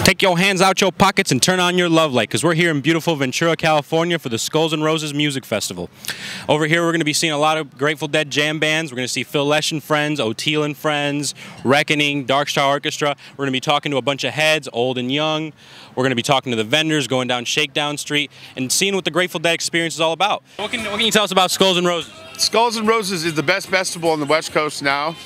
Take your hands out your pockets and turn on your love light, because we're here in beautiful Ventura, California for the Skulls and Roses Music Festival. Over here we're going to be seeing a lot of Grateful Dead jam bands. We're going to see Phil Lesh and Friends, O'Teal and Friends, Reckoning, Dark Star Orchestra. We're going to be talking to a bunch of heads, old and young. We're going to be talking to the vendors, going down Shakedown Street, and seeing what the Grateful Dead experience is all about. What can you tell us about Skulls and Roses? Skulls and Roses is the best festival on the West Coast now.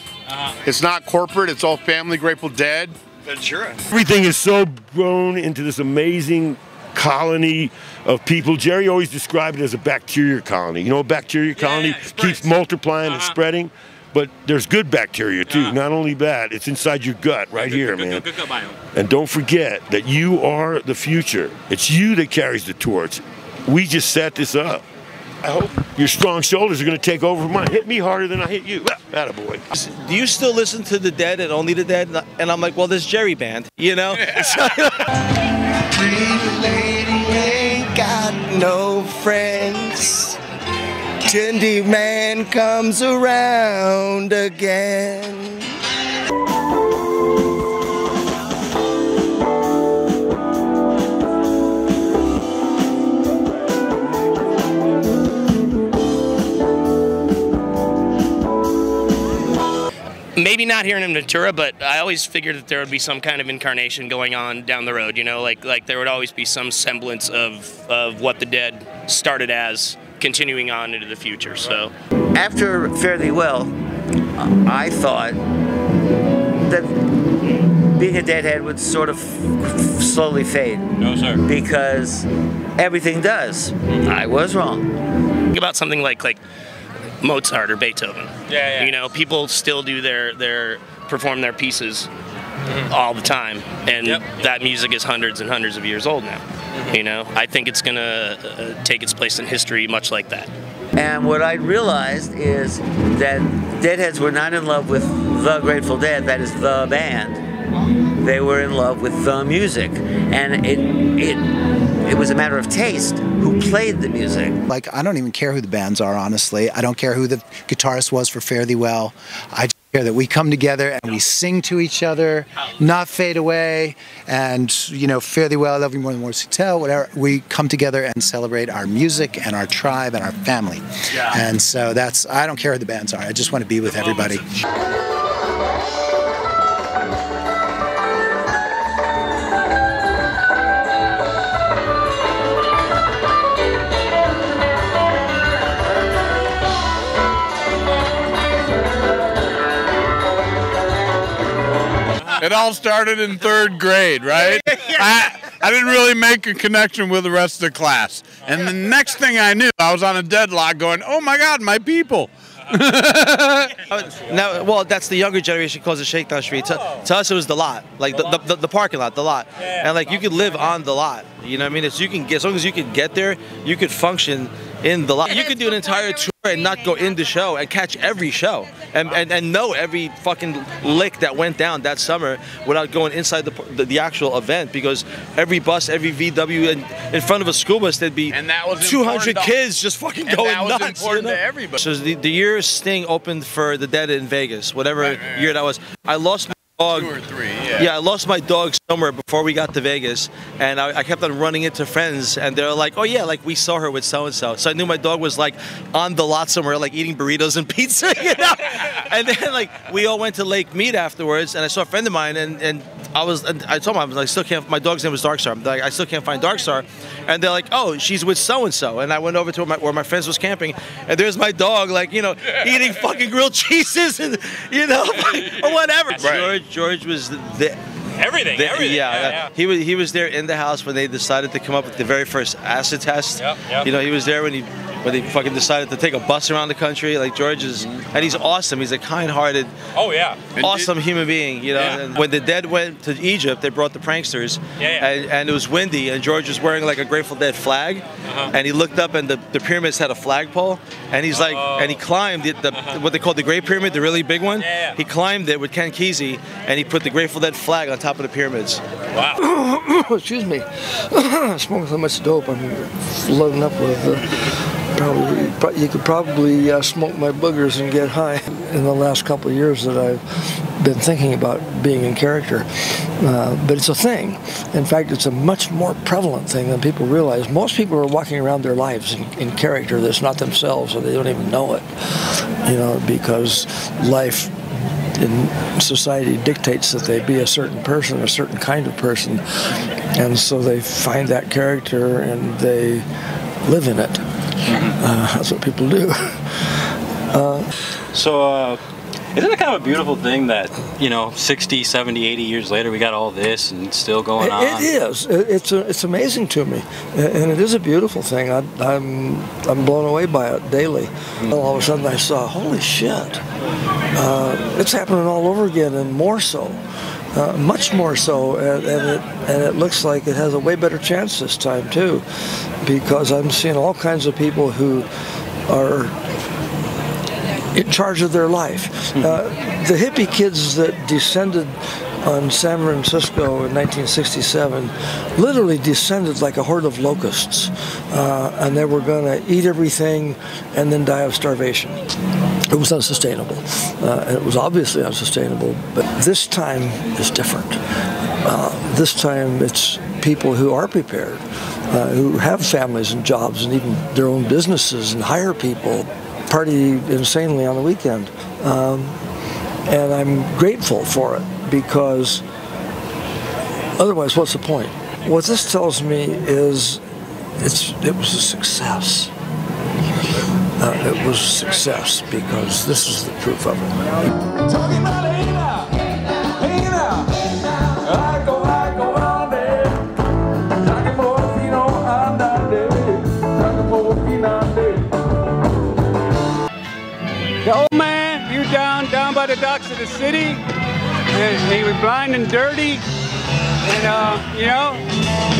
It's not corporate, it's all family, Grateful Dead. Ventura. Everything is so grown into this amazing colony of people. Jerry always described it as a bacteria colony. You know, a bacteria colony keeps multiplying and spreading, but there's good bacteria too, not only bad. It's inside your gut right here, man. Good biome. And don't forget that you are the future. It's you that carries the torch. We just set this up. I hope your strong shoulders are going to take over mine. Hit me harder than I hit you. Attaboy. Do you still listen to the Dead and only the Dead? And I'm like, well, this Jerry band, you know? Pretty lady ain't got no friends. Tindy man comes around again. Maybe not here in Ventura, but I always figured that there would be some kind of incarnation going on down the road, you know, like there would always be some semblance of what the Dead started as, continuing on into the future, so. After Fare Thee Well, I thought that being a Deadhead would sort of slowly fade. No, sir. Because everything does. I was wrong. Think about something like Mozart or Beethoven. Yeah. You know, people still do perform their pieces all the time, and that music is hundreds and hundreds of years old now. You know, I think it's gonna take its place in history much like that. And what I realized is that Deadheads were not in love with the Grateful Dead, that is the band. They were in love with the music, and it was a matter of taste who played the music. Like, I don't even care who the bands are, honestly. I don't care who the guitarist was for Fare Thee Well. I just care that we come together and we sing to each other, not fade away, and, you know, Fare Thee Well, I love you more than words to tell, whatever. We come together and celebrate our music and our tribe and our family. And so I don't care who the bands are. I just want to be with everybody. It all started in 3rd grade, right? I didn't really make a connection with the rest of the class. And the next thing I knew, I was on a deadlock going, oh my God, my people. Now, well, that's the younger generation calls it Shakedown Street. To us, it was the lot, like the parking lot, the lot. And like you could live on the lot. You know what I mean? As long as you could get there, you could function in the lot. You could do an entire tour and not go in the show and catch every show and know every fucking lick that went down that summer without going inside the actual event, because every bus, every VW, in front of a school bus, there'd be 200 kids just fucking going nuts. That was important to everybody. So the year Sting opened for the Dead in Vegas, whatever year that was, I lost my dog. 2 or 3, I lost my dog somewhere before we got to Vegas, and I kept on running into friends, and they're like, oh yeah, like we saw her with so-and-so. So I knew my dog was like on the lot somewhere, like eating burritos and pizza, you know? And then like we all went to Lake Mead afterwards, and I saw a friend of mine, and I told him, I still can't, my dog's name was Darkstar. I'm like, I still can't find Darkstar. And they're like, oh, she's with so-and-so. And I went over to where my friends was camping, and there's my dog, like, you know, eating fucking grilled cheeses and, you know, or whatever. George was Everything. Yeah. He was there in the house when they decided to come up with the very first acid test. You know, he was there when they fucking decided to take a bus around the country. Like, George is, and he's awesome. He's a kind-hearted, awesome human being. You know, and when the Dead went to Egypt, they brought the pranksters, and it was windy, and George was wearing like a Grateful Dead flag, and he looked up, and the pyramids had a flagpole, and he's like, and he climbed what they call the Great Pyramid, the really big one. He climbed it with Ken Kesey, and he put the Grateful Dead flag on top of the pyramids. Wow. Excuse me. Smoking so much dope, I'm loading up with. You could probably smoke my boogers and get high. in the last couple of years that I've been thinking about being in character. But it's a thing. In fact, it's a much more prevalent thing than people realize. Most people are walking around their lives in character that's not themselves, and they don't even know it. You know, because life in society dictates that they be a certain person, a certain kind of person, and so they find that character and they live in it. That's what people do. Isn't it kind of a beautiful thing that, you know, 60, 70, 80 years later we got all this and it's still going on? It is. It's amazing to me, and it is a beautiful thing. I'm blown away by it daily. All of a sudden I saw, holy shit, it's happening all over again, and more so, much more so, and it looks like it has a way better chance this time too, because I'm seeing all kinds of people who are in charge of their life. The hippie kids that descended on San Francisco in 1967 literally descended like a horde of locusts, and they were going to eat everything and then die of starvation. It was unsustainable, and it was obviously unsustainable, but this time is different. This time it's people who are prepared, who have families and jobs and even their own businesses and hire people, party insanely on the weekend, and I'm grateful for it, because otherwise what's the point? What this tells me is it was a success. It was a success because this is the proof of it. Talking about hey now, I go on there, talking more, you know, I'm not there, talking more, you know, the old man, he was down by the docks of the city, and he was blind and dirty, and you know,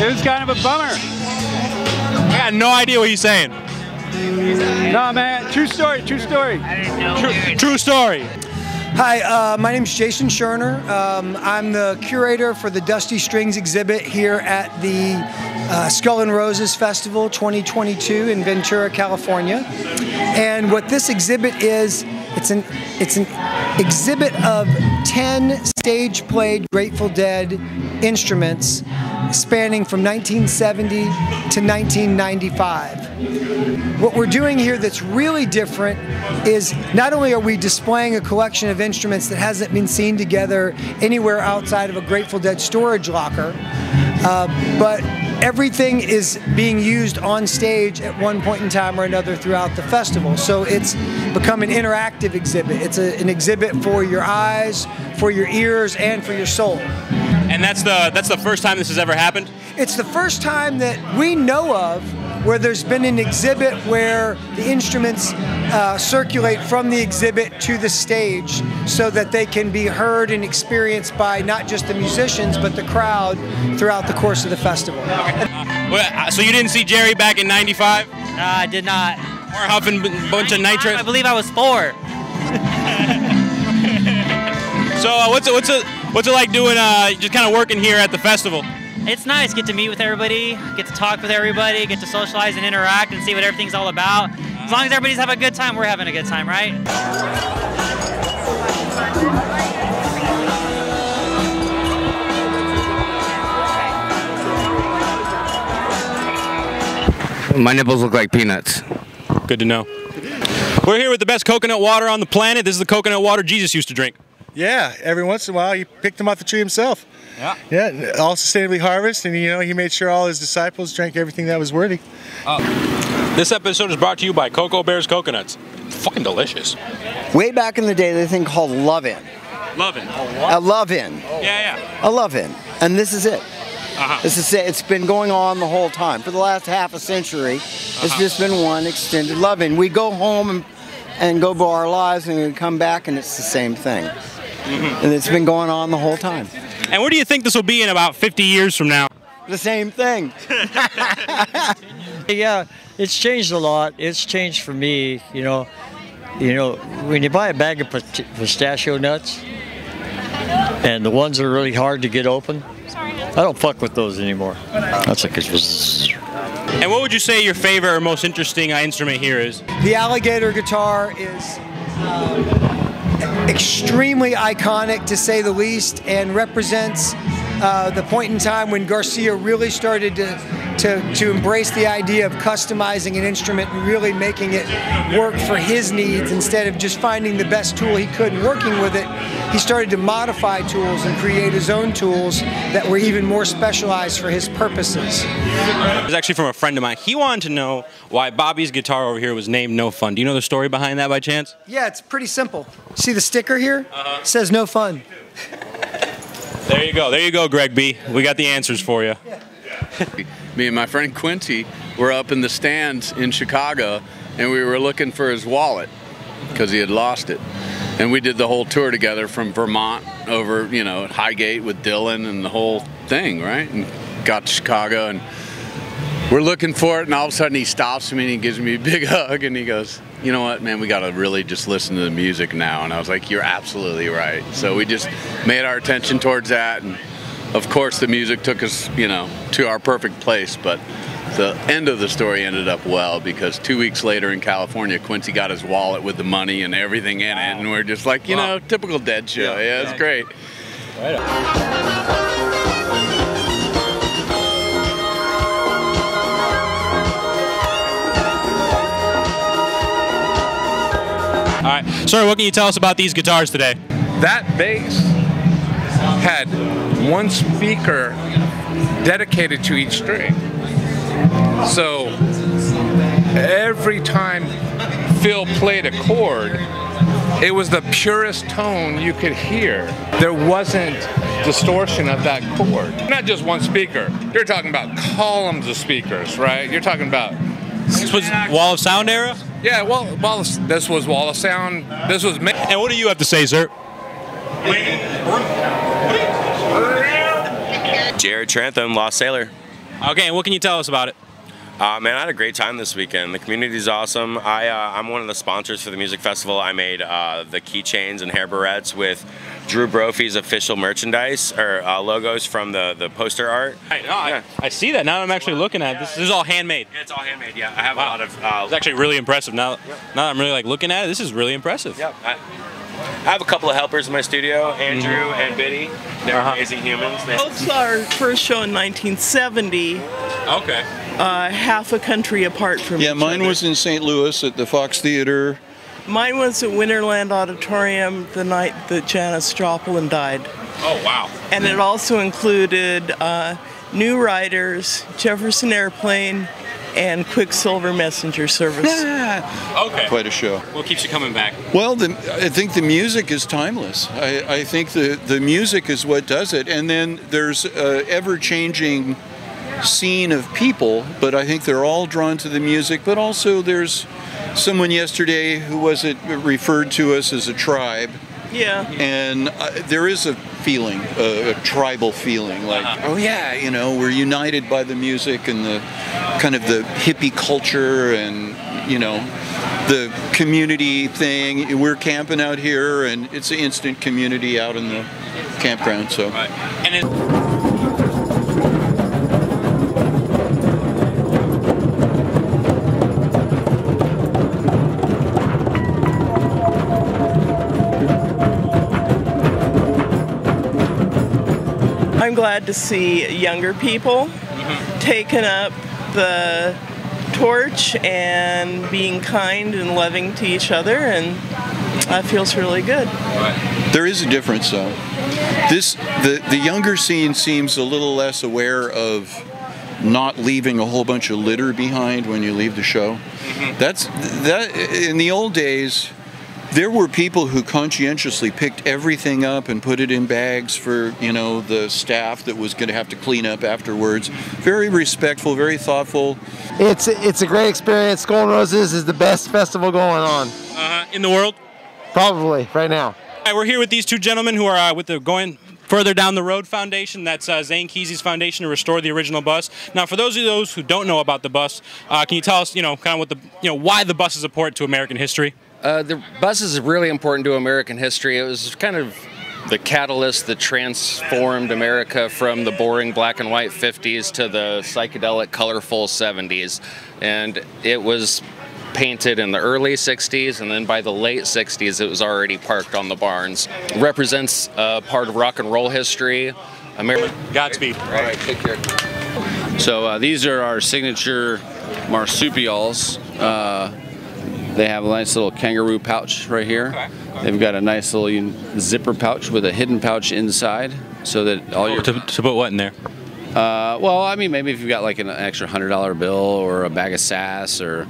it was kind of a bummer. I got no idea what he's saying. No, man, true story, true story. I didn't know. True story. Hi, my name's Jason Scherner. I'm the curator for the Dusty Strings exhibit here at the Skull and Roses Festival 2022 in Ventura, California. And what this exhibit is, it's an exhibit of 10 stage-played Grateful Dead instruments spanning from 1970 to 1995. What we're doing here that's really different is not only are we displaying a collection of instruments that hasn't been seen together anywhere outside of a Grateful Dead storage locker, but everything is being used on stage at one point in time or another throughout the festival. So it's become an interactive exhibit. It's an exhibit for your eyes, for your ears, and for your soul. And that's the first time this has ever happened? It's the first time that we know of where there's been an exhibit where the instruments circulate from the exhibit to the stage so that they can be heard and experienced by not just the musicians but the crowd throughout the course of the festival. So you didn't see Jerry back in '95? I did not. Or huffing a bunch of nitrous? I believe I was 4. So what's it like doing just kind of working here at the festival? It's nice, get to meet with everybody, get to talk with everybody, get to socialize and interact and see what everything's all about. As long as everybody's having a good time, we're having a good time, right? My nipples look like peanuts. Good to know. We're here with the best coconut water on the planet. This is the coconut water Jesus used to drink. Yeah, every once in a while he picked them off the tree himself. Yeah. Yeah, all sustainably harvested, and you know, he made sure all his disciples drank everything that was worthy. This episode is brought to you by Cocoa Bears Coconuts. Fucking delicious. Way back in the day, they thing called Love-In. Love-In. A Love-In. Yeah. A Love-In. And this is it. This is it. It's been going on the whole time. For the last half a century, it's just been one extended Love-In. We go home and go about our lives, and we come back, and it's the same thing. And it's been going on the whole time. And where do you think this will be in about 50 years from now? The same thing. Yeah, it's changed a lot. It's changed for me, you know, when you buy a bag of pistachio nuts, and the ones that are really hard to get open, I don't fuck with those anymore. That's like And what would you say your favorite or most interesting instrument here is? The Alligator Guitar is extremely iconic, to say the least, and represents the point in time when Garcia really started to embrace the idea of customizing an instrument and really making it work for his needs instead of just finding the best tool he could and working with it. He started to modify tools and create his own tools that were even more specialized for his purposes. It was actually from a friend of mine. He wanted to know why Bobby's guitar over here was named No Fun. Do you know the story behind that by chance? Yeah, it's pretty simple. See the sticker here? It says no fun. There you go. There you go, Greg B. We got the answers for you. Me and my friend Quincy were up in the stands in Chicago, and we were looking for his wallet because he had lost it. And we did the whole tour together from Vermont over, you know, Highgate with Dylan and the whole thing, right? And got to Chicago, and we're looking for it, and all of a sudden he stops me and he gives me a big hug, and he goes, "You know what, man, we got to really just listen to the music now." And I was like, "You're absolutely right." So we just made our attention towards that, and of course the music took us, you know, to our perfect place. But the end of the story ended up well, because 2 weeks later in California, Quincy got his wallet with the money and everything in it, and we're just like, you know, typical Dead show. Yeah, it's great. Right on. All right, sir, what can you tell us about these guitars today? That bass had one speaker dedicated to each string. So every time Phil played a chord, it was the purest tone you could hear. There wasn't distortion of that chord. Not just one speaker. You're talking about columns of speakers, right? You're talking about... This was Wall of Sound era? Yeah, well, this was Wall of Sound. This was... And what do you have to say, sir? Jared Trantham, Lost Sailor. Okay, and what can you tell us about it? Man, I had a great time this weekend. The community's awesome. I'm one of the sponsors for the music festival. I made the keychains and hair barrettes with Drew Brophy's official merchandise, or logos from the poster art. I see that now that I'm actually looking at it. This is all handmade. Yeah, it's all handmade, yeah. I have a lot of... it's actually really impressive. Now that I'm really like looking at it, this is really impressive. Yeah. I have a couple of helpers in my studio, Andrew and Biddy. They're amazing humans. Both our first show in 1970. Okay. Half a country apart from each mine other. was in St. Louis at the Fox Theater. Mine was at Winterland Auditorium the night that Janis Joplin died. Oh, wow. And it also included New Riders, Jefferson Airplane, and Quicksilver Messenger Service. Okay. Quite a show. What keeps you coming back? Well, I think the music is timeless. I think the music is what does it. And then there's an ever-changing scene of people, but I think they're all drawn to the music. But also there's someone yesterday who referred to us as a tribe. Yeah. And there is a feeling, a tribal feeling, like, oh yeah, you know, we're united by the music and the kind of the hippie culture and, you know, the community thing. We're camping out here, and it's an instant community out in the campground. So. And I'm glad to see younger people taking up the torch and being kind and loving to each other, and that feels really good. There is a difference, though. The younger scene seems a little less aware of not leaving a whole bunch of litter behind when you leave the show. That in the old days, there were people who conscientiously picked everything up and put it in bags for, you know, the staff that was going to have to clean up afterwards. Very respectful, very thoughtful. It's a great experience. Skull and Roses is the best festival going on. In the world? Probably, right now. All right, we're here with these two gentlemen who are with the Going Further Down the Road Foundation. That's Zane Kesey's foundation to restore the original bus. Now, for those who don't know about the bus, can you tell us, you know, kind of what why the bus is important to American history? The bus is really important to American history. It was kind of the catalyst that transformed America from the boring black and white 50s to the psychedelic, colorful 70s. And it was painted in the early 60s, and then by the late 60s it was already parked on the barns. Represents part of rock and roll history. Godspeed. All right, take care. So these are our signature marsupials. They have a nice little kangaroo pouch right here. Okay. They've got a nice little zipper pouch with a hidden pouch inside, so that all your to put what in there? Well, I mean, maybe if you've got like an extra $100 bill or a bag of sass or a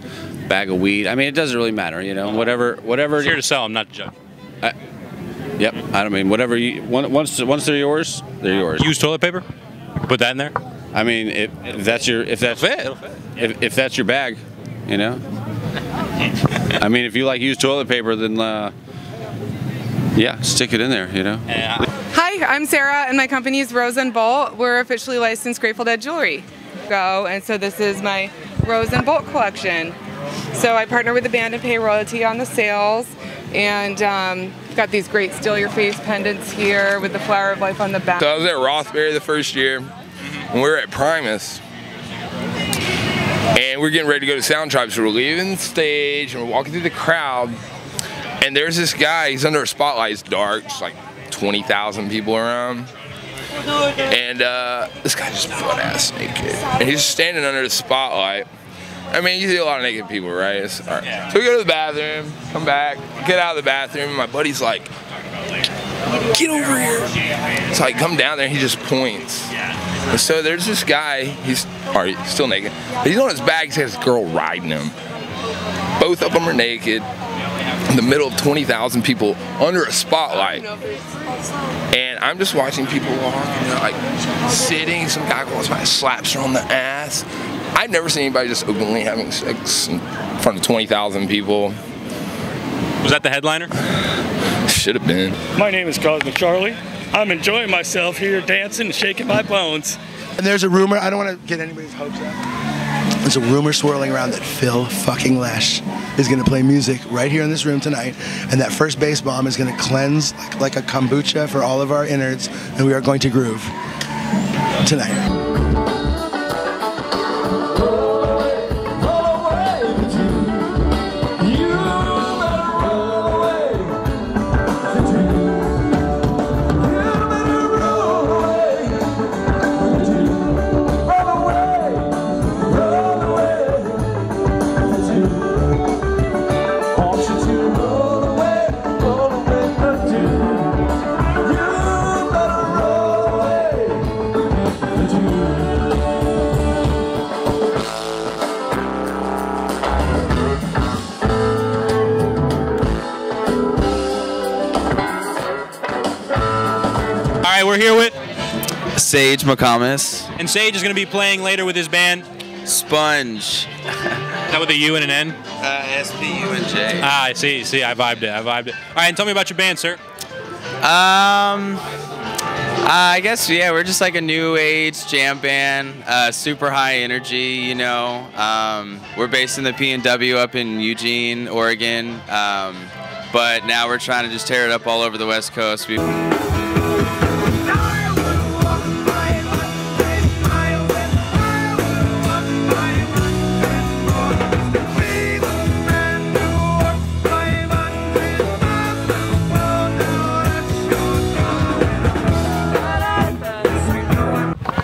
bag of weed. I mean, it doesn't really matter, you know. Whatever. It's here to sell. I'm not to judge. Yep. I don't mean whatever you once they're yours, they're yours. Used toilet paper? Put that in there. I mean, if that's your It'll fit. if that's your bag, you know. I mean, if you like used toilet paper, then yeah, stick it in there, you know. Hi, I'm Sarah, and my company is Rose and Bolt. We're officially licensed Grateful Dead jewelry. And so this is my Rose and Bolt collection. So I partner with the band and pay royalty on the sales, and got these great Still Your Face pendants here with the Flower of Life on the back. So I was at Rothbury the first year, and we were at Primus, and we're getting ready to go to Sound Tribe, so we're leaving the stage, and we're walking through the crowd, and there's this guy, he's under a spotlight, it's dark, it's like 20,000 people around, and this guy just butt-ass naked, and he's standing under the spotlight. I mean, you see a lot of naked people, right? All right. So we go to the bathroom, come back, get out of the bathroom, and my buddy's like, get over here. So I come down there, and he just points. And so there's this guy, he's still naked, but he's on his back, he has a girl riding him. Both of them are naked, in the middle of 20,000 people, under a spotlight. And I'm just watching people walk, and they're like sitting, some guy goes by, slaps her on the ass. I've never seen anybody just openly having sex in front of 20,000 people. Was that the headliner? Should have been. My name is Cosmic Charlie. I'm enjoying myself here dancing and shaking my bones. And there's a rumor, I don't want to get anybody's hopes up. There's a rumor swirling around that Phil fucking Lesh is going to play music right here in this room tonight, and that first bass bomb is going to cleanse like a kombucha for all of our innards, and we are going to groove tonight. We're here with Sage McComas. And Sage is going to be playing later with his band Sponge. Is that with a U and an N? S-P-U-N-J. Ah, I see. I vibed it. All right, and tell me about your band, sir. I guess, yeah, we're just like a new age jam band, super high energy, you know. We're based in the P&W up in Eugene, Oregon, but now we're trying to just tear it up all over the West Coast.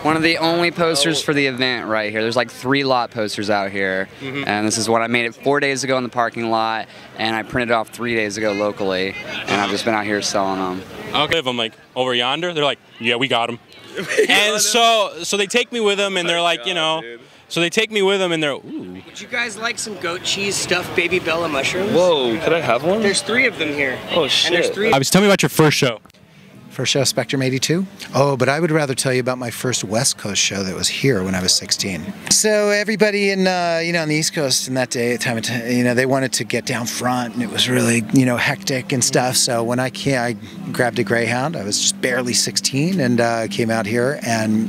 One of the only posters for the event right here. There's like 3 lot posters out here, and this is what I made it 4 days ago in the parking lot, and I printed off 3 days ago locally, and I've just been out here selling them. Okay, if I'm like over yonder, they're like, yeah, we got them. And so they take me with them, and they're like, you know, so they take me with them, and they're, ooh. Would you guys like some goat cheese stuffed baby Bella mushrooms? Whoa, could I have one? There's 3 of them here. Oh shit! And there's 3. Tell me about your first show. First show, Spectrum 82. Oh, but I would rather tell you about my first West Coast show that was here when I was 16. So everybody in, on the East Coast in that day, they wanted to get down front, and it was really, hectic and stuff. So when I grabbed a Greyhound. I was just barely 16, and came out here, and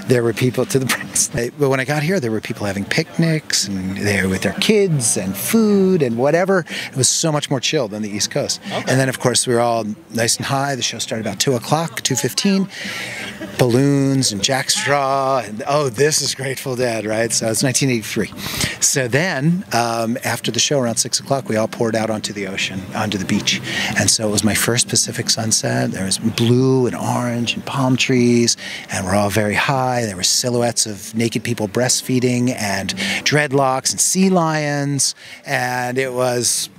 there were people to the But when I got here, there were people having picnics, and they were with their kids and food and whatever. It was so much more chill than the East Coast. Okay. And then, of course, we were all nice and high. The show started about 2 o'clock, 2:15. Balloons and jackstraw, and oh, this is Grateful Dead, right? So it's 1983. So then, after the show around 6 o'clock, we all poured out onto the ocean, onto the beach. And so it was my first Pacific sunset. There was blue and orange and palm trees, and we're all very high. There were silhouettes of naked people breastfeeding and dreadlocks and sea lions, and it was,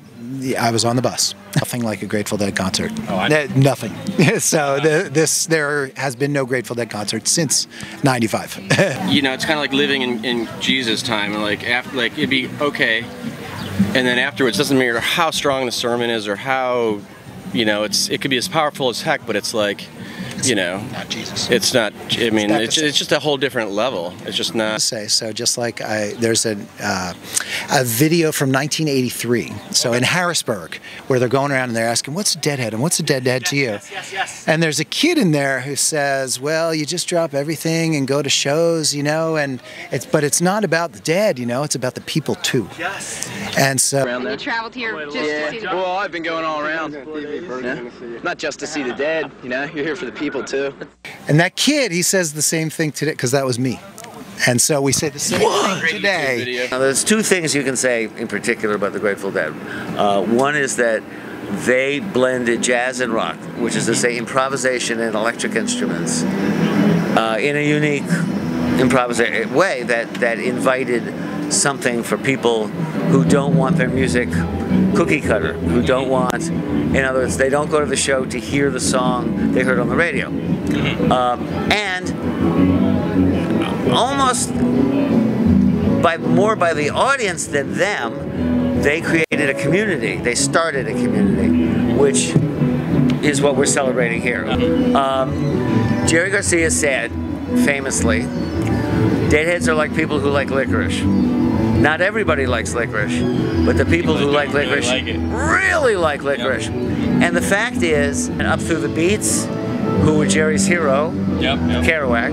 I was on the bus. Nothing like a Grateful Dead concert. Oh, nothing. So there has been no Grateful Dead concert since '95. You know, it's kind of like living in Jesus' time, and like after, like it'd be okay, and then afterwards, doesn't matter how strong the sermon is or how, you know, it could be as powerful as heck, but it's like, you know, not Jesus. It's not. I mean, it's just a whole different level. It's just not. So just like there's a video from 1983. So in Harrisburg, where they're going around and they're asking, "What's a Deadhead?" and "What's a Deadhead to you?" Yes. And there's a kid in there who says, "Well, you just drop everything and go to shows, you know, and but it's not about the dead, you know, it's about the people too." Yes. And so. You traveled here just to see the. Well, I've been going all around. Yeah. Not just to see the dead, you know. You're here for the people too. And that kid, he says the same thing today, because that was me. And so we say the same thing today. Now, there's two things you can say in particular about the Grateful Dead. One is that they blended jazz and rock, which is to say improvisation and electric instruments, in a unique improvisation way that invited something for people who don't want their music cookie cutter, who don't want, in other words, they don't go to the show to hear the song they heard on the radio. And almost more by the audience than them, they created a community. They started a community, which is what we're celebrating here. Jerry Garcia said, famously, Deadheads are like people who like licorice. Not everybody likes licorice, but the people who like licorice really like licorice. And the fact is, up through the Beats, who were Jerry's hero, Kerouac,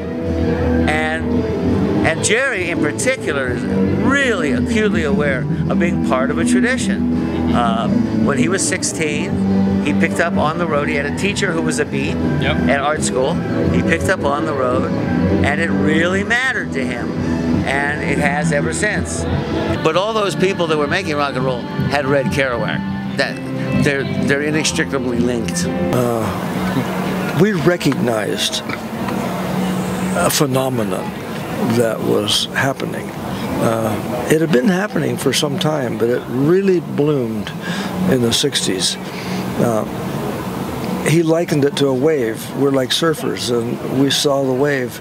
and Jerry in particular is really acutely aware of being part of a tradition. When he was 16, he picked up on the road. He had a teacher who was a beat at art school. He picked up on the road, and it really mattered to him. And it has ever since. But all those people that were making rock and roll had read Kerouac. They're inextricably linked. We recognized a phenomenon that was happening. It had been happening for some time, but it really bloomed in the 60s. He likened it to a wave. We're like surfers, and we saw the wave,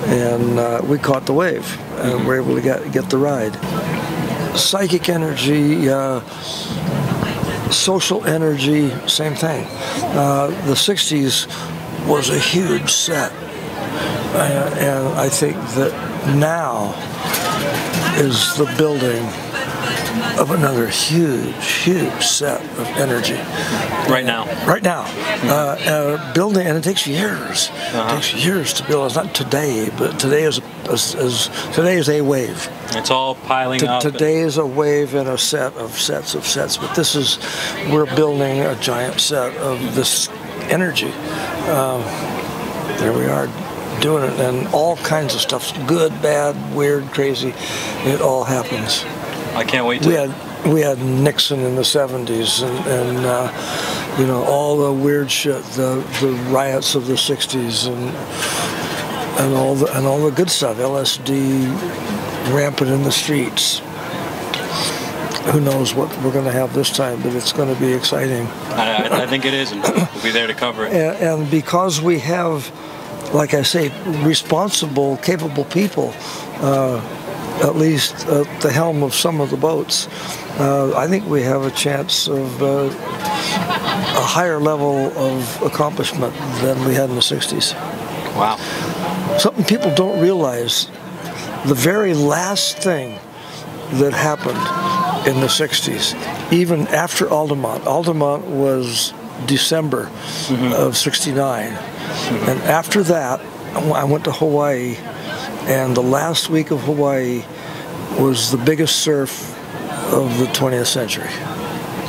and we caught the wave, and were able to get the ride. Psychic energy, social energy, same thing. The 60s was a huge set, and I think that now is the building of another huge set of energy. Right now. Right now. Building, and it takes years. It takes years to build. It's not today, but today is a wave. It's all piling up. Today is a wave and a set of sets of sets. But this is, we're building a giant set of this energy. There we are, doing it, and all kinds of stuff, good, bad, weird, crazy. It all happens. I can't wait to. We had Nixon in the 70s, and you know, all the weird shit, the riots of the 60s, and all the good stuff, LSD rampant in the streets. Who knows what we're going to have this time, but it's going to be exciting. I think it is, and we'll be there to cover it. And because we have, like I say, responsible, capable people, at least at the helm of some of the boats, I think we have a chance of a higher level of accomplishment than we had in the 60s. Wow. Something people don't realize, the very last thing that happened in the 60s, even after Altamont was December of '69, and after that I went to Hawaii And the last week of Hawaii was the biggest surf of the 20th century.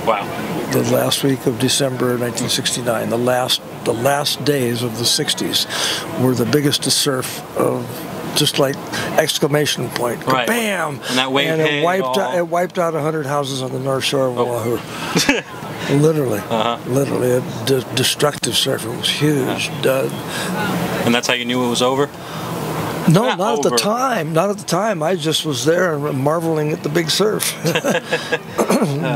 Wow. The last week of December 1969, the last days of the 60s were the biggest to surf of, just like exclamation point, right. Bam! And that wave it wiped out 100 houses on the north shore of Oahu. Literally, literally, a destructive surf. It was huge. And that's how you knew it was over? No, not at the time. Not at the time. I just was there and marveling at the big surf.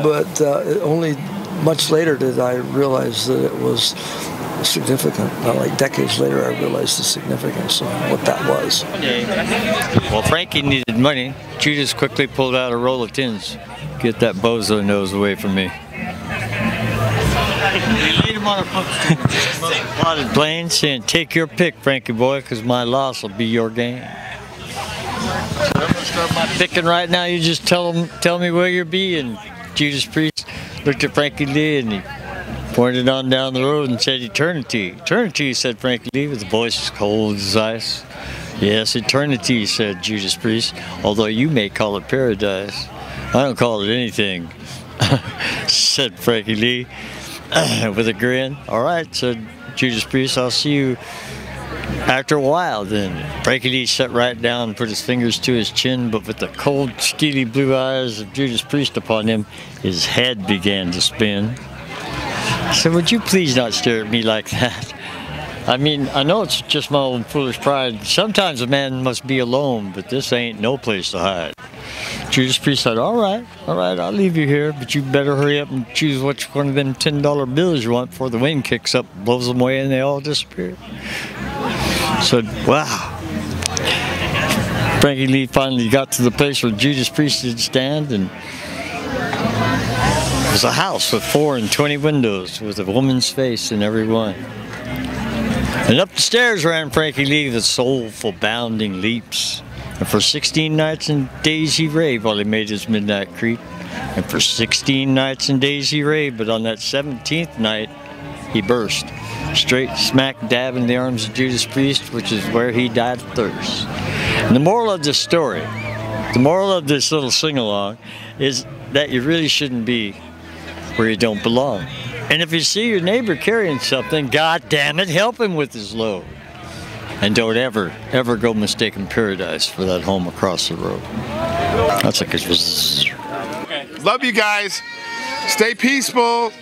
But only much later did I realize that it was significant. Not like decades later, I realized the significance of what that was. Well, Frankie needed money. Judas quickly pulled out a roll of tins. Get that bozo nose away from me. He laid him on a plotted plane, saying, "Take your pick, Frankie boy, because my loss will be your gain." So I'm gonna start my picking right now. You just tell me where you'll be. And Judas Priest looked at Frankie Lee and he pointed on down the road and said, "Eternity." "Eternity," said Frankie Lee with a voice as cold as ice. "Yes, eternity," said Judas Priest, "although you may call it paradise. I don't call it anything," said Frankie Lee with a grin. "All right," said Judas Priest, "I'll see you after a while then." Frankie Lee sat right down and put his fingers to his chin, but with the cold, steely blue eyes of Judas Priest upon him, his head began to spin. I said, "Would you please not stare at me like that? I mean, I know it's just my own foolish pride. Sometimes a man must be alone, but this ain't no place to hide." Judas Priest said, all right, I'll leave you here, but you better hurry up and choose which one of them $10 bills you want before the wind kicks up, blows them away, and they all disappear." I said, wow. Frankie Lee finally got to the place where Judas Priest did stand, and it was a house with 4 and 20 windows with a woman's face in every one. And up the stairs ran Frankie Lee with soulful bounding leaps. And for 16 nights and days he raved while he made his midnight creep. And for 16 nights and days he raved, but on that 17th night he burst. Straight smack dab in the arms of Judas Priest, which is where he died of thirst. And the moral of this story, the moral of this little sing-along, is that you really shouldn't be where you don't belong. And if you see your neighbor carrying something, God damn it, help him with his load. And don't ever go mistaking paradise for that home across the road. That's like it was. Love you guys. Stay peaceful.